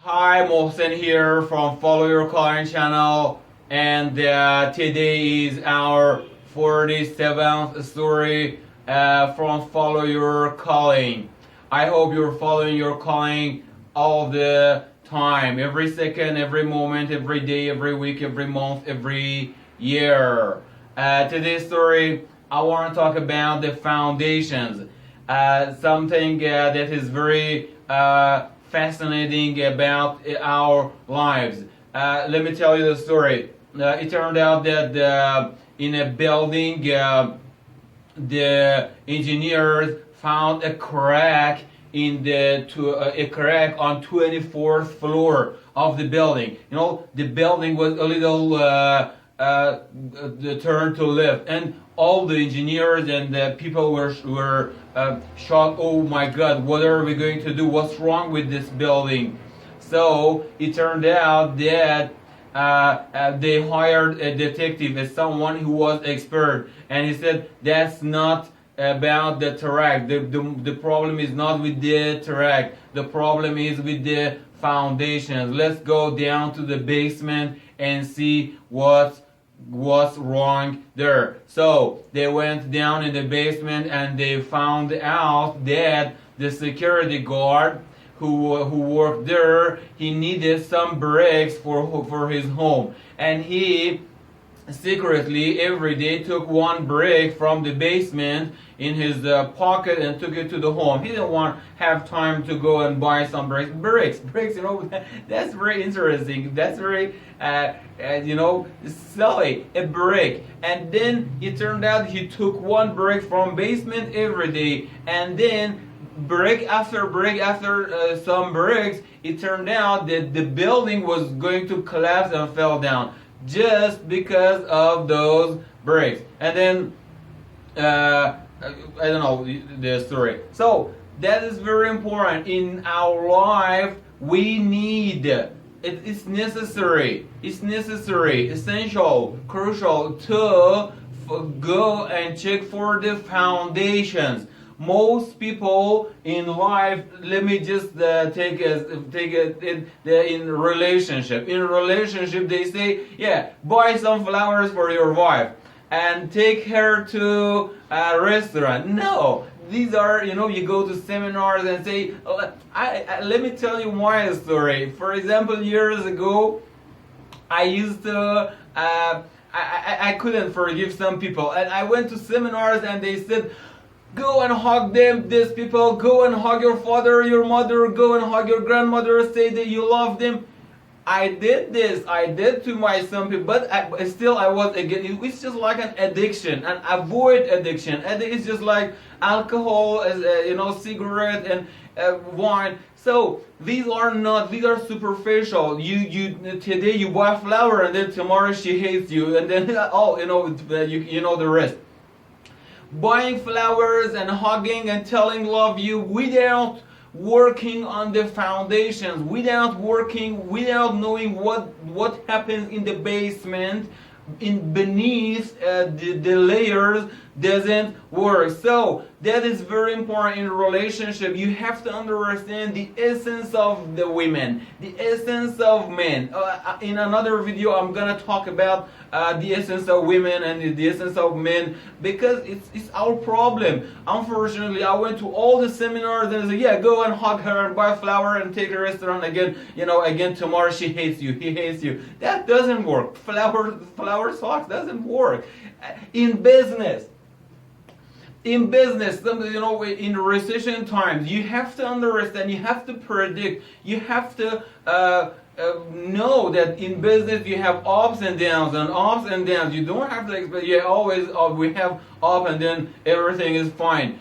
Hi, Mohsen here from Follow Your Calling channel, and today is our 47th story from Follow Your Calling. I hope you're following your calling all the time, every second, every moment, every day, every week, every month, every year. Today's story, I want to talk about the foundations, something that is very fascinating about our lives. Let me tell you the story. It turned out that in a building, the engineers found a crack a crack on 24th floor of the building. You know, the building was a little the turn to left, and all the engineers and the people were shocked. Oh my God, what are we going to do? What's wrong with this building? So it turned out that they hired a detective, as someone who was expert, and he said that's not about the terrace. The problem is not with the terrace. The problem is with the foundations. Let's go down to the basement and see what's wrong there. So they went down in the basement and they found out that the security guard who worked there, he needed some bricks for his home, and he secretly every day took one brick from the basement in his pocket and took it to the home. He didn't want to have time to go and buy some bricks, you know. That's very interesting. That's very silly, a brick. And then it turned out he took one brick from basement every day, and then brick after some bricks, it turned out that the building was going to collapse and fell down just because of those bricks. And then I don't know the story. So that is very important in our life. We need it's necessary, essential, crucial to go and check for the foundations. Most people in life, let me just take it in relationship. In relationship, they say, yeah, buy some flowers for your wife and take her to a restaurant. No, these are, you go to seminars and say, let me tell you my story. For example, years ago, I used to. I couldn't forgive some people, and I went to seminars and they said, go and hug them, these people, go and hug your father, your mother, go and hug your grandmother, say that you love them. I did this, I did to my some people, but still I was again, it's just like an addiction, and avoid addiction. And it's just like alcohol, cigarette and wine. So these are superficial. You today you buy a flower and then tomorrow she hates you, and then you know the rest. Buying flowers and hugging and telling love you without working on the foundations, without knowing what happens in the basement, in beneath the layers, doesn't work. So that is very important in a relationship. You have to understand the essence of the women, the essence of men. In another video, I'm gonna talk about the essence of women and the essence of men, because it's our problem. Unfortunately, I went to all the seminars and said, yeah, go and hug her and buy a flower and take a restaurant again. Again tomorrow she hates you, he hates you. That doesn't work. Flower socks doesn't work. In business, in recession times, you have to understand, you have to predict, you have to know that in business you have ups and downs and ups and downs. You don't have to expect, we have up and then everything is fine.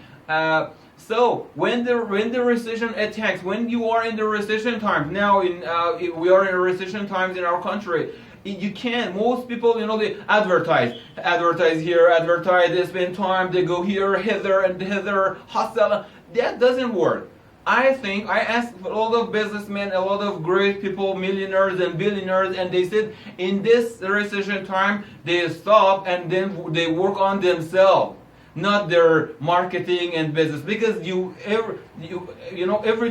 So when the recession attacks, when you are in the recession times, now we are in recession times in our country. You can't. Most people, they advertise here, they spend time, they go here, hither, hustle. That doesn't work. I think I asked a lot of businessmen, a lot of great people, millionaires and billionaires, and they said in this recession time they stop and then they work on themselves. not their marketing and business. Because every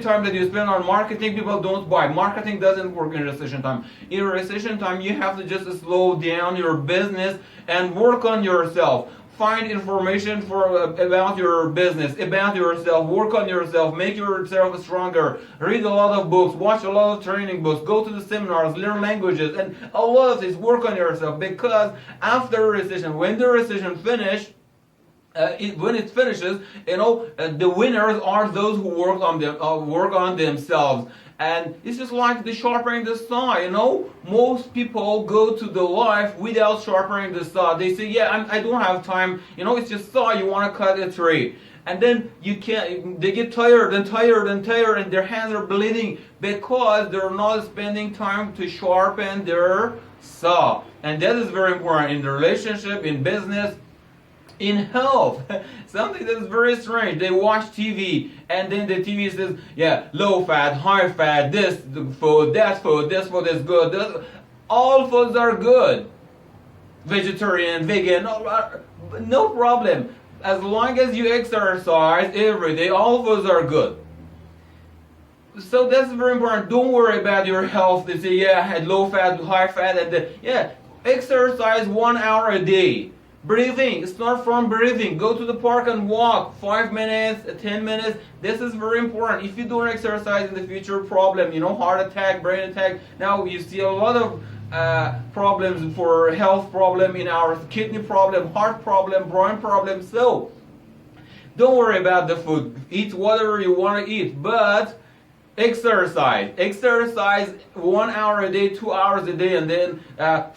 time that you spend on marketing, people don't buy. Marketing doesn't work in recession time. In recession time, you have to just slow down your business and work on yourself. Find information about your business, about yourself, work on yourself, make yourself stronger, read a lot of books, watch a lot of training books, go to the seminars, learn languages, and a lot of this, work on yourself. Because after a recession, when the recession when it finishes, the winners are those who work on themselves. And it's just like the sharpening the saw. Most people go to the life without sharpening the saw. They say, yeah, I don't have time. It's just saw. You want to cut a tree. And then you can't. They get tired and tired and tired, and their hands are bleeding because they're not spending time to sharpen their saw. And that is very important in the relationship, in business, in health. Something that is very strange. They watch TV, and then the TV says, yeah, low fat, high fat, this food, this food is good. All foods are good. Vegetarian, vegan, no problem. As long as you exercise every day, all foods are good. So that's very important. Don't worry about your health. They say, yeah, I had low fat, high fat, and exercise 1 hour a day. Breathing, start from breathing. Go to the park and walk 5 minutes, 10 minutes. This is very important. If you don't exercise in the future, problem, heart attack, brain attack. Now you see a lot of problems for health problem in our kidney problem, heart problem, brain problem. So don't worry about the food. Eat whatever you want to eat, but exercise 1 hour a day, 2 hours a day. And then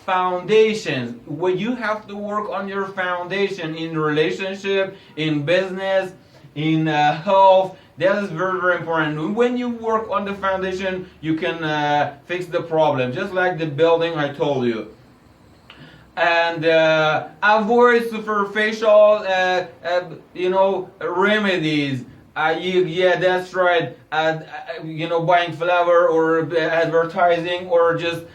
foundations, when you have to work on your foundation in relationship, in business, in health. That is very, very important. When you work on the foundation, you can fix the problem, just like the building I told you. And avoid superficial remedies. Yeah, that's right. Buying flour or advertising or just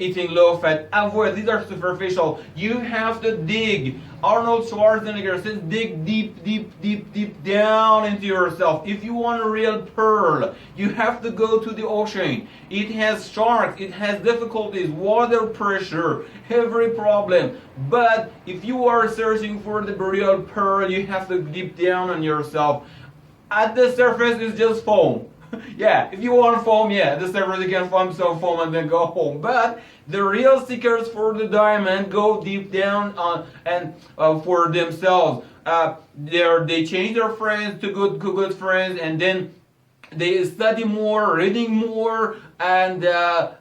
eating low fat. Avoid. These are superficial. You have to dig. Arnold Schwarzenegger says, dig deep, deep, deep, deep down into yourself. If you want a real pearl, you have to go to the ocean. It has sharks. It has difficulties, water pressure, every problem. But if you are searching for the real pearl, you have to deep down on yourself. At the surface is just foam. Yeah, if you want foam, at the surface you can find some foam and then go home. But the real seekers for the diamond go deep down and for themselves. They change their friends to good friends, and then they study more, reading more, and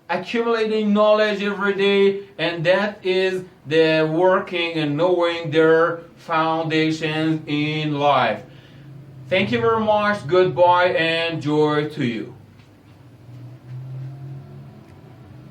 accumulating knowledge every day. And that is the working and knowing their foundations in life. Thank you very much. Goodbye and joy to you.